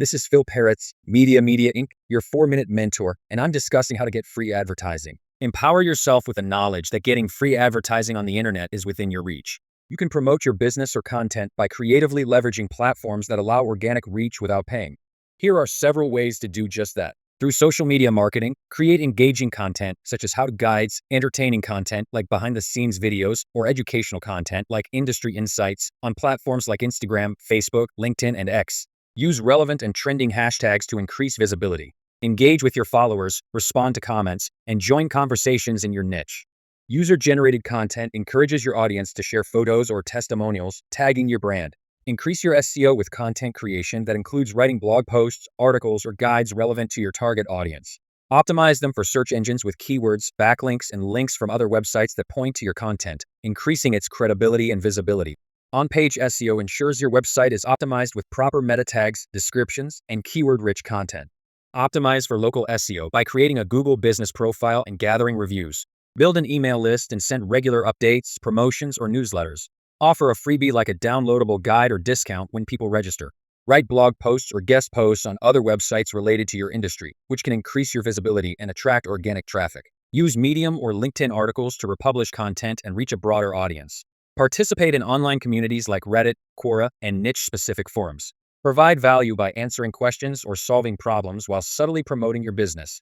This is Phil Parrots, Media Inc., your 4-minute mentor, and I'm discussing how to get free advertising. Empower yourself with the knowledge that getting free advertising on the internet is within your reach. You can promote your business or content by creatively leveraging platforms that allow organic reach without paying. Here are several ways to do just that. Through social media marketing, create engaging content such as how-to guides, entertaining content like behind-the-scenes videos, or educational content like industry insights on platforms like Instagram, Facebook, LinkedIn, and X. Use relevant and trending hashtags to increase visibility. Engage with your followers, respond to comments, and join conversations in your niche. User-generated content encourages your audience to share photos or testimonials, tagging your brand. Increase your SEO with content creation that includes writing blog posts, articles, or guides relevant to your target audience. Optimize them for search engines with keywords, backlinks, and links from other websites that point to your content, increasing its credibility and visibility. On-page SEO ensures your website is optimized with proper meta tags, descriptions, and keyword-rich content. Optimize for local SEO by creating a Google business profile and gathering reviews. Build an email list and send regular updates, promotions, or newsletters. Offer a freebie like a downloadable guide or discount when people register. Write blog posts or guest posts on other websites related to your industry, which can increase your visibility and attract organic traffic. Use Medium or LinkedIn articles to republish content and reach a broader audience. Participate in online communities like Reddit, Quora, and niche-specific forums. Provide value by answering questions or solving problems while subtly promoting your business.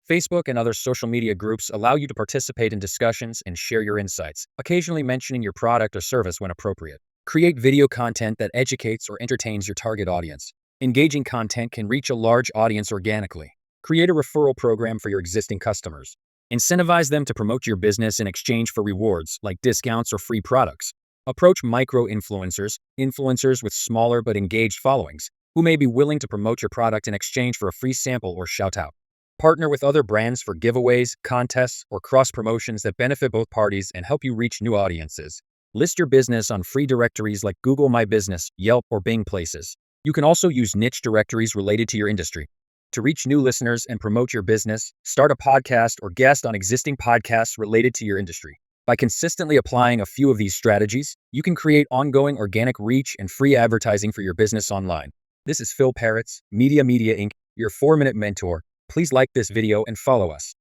Facebook and other social media groups allow you to participate in discussions and share your insights, occasionally mentioning your product or service when appropriate. Create video content that educates or entertains your target audience. Engaging content can reach a large audience organically. Create a referral program for your existing customers. Incentivize them to promote your business in exchange for rewards like discounts or free products. Approach micro-influencers, influencers with smaller but engaged followings, who may be willing to promote your product in exchange for a free sample or shout-out. Partner with other brands for giveaways, contests, or cross-promotions that benefit both parties and help you reach new audiences. List your business on free directories like Google My Business, Yelp, or Bing Places. You can also use niche directories related to your industry. To reach new listeners and promote your business, start a podcast or guest on existing podcasts related to your industry. By consistently applying a few of these strategies, you can create ongoing organic reach and free advertising for your business online. This is Phil Parrots, Media Inc., your 4-minute mentor. Please like this video and follow us.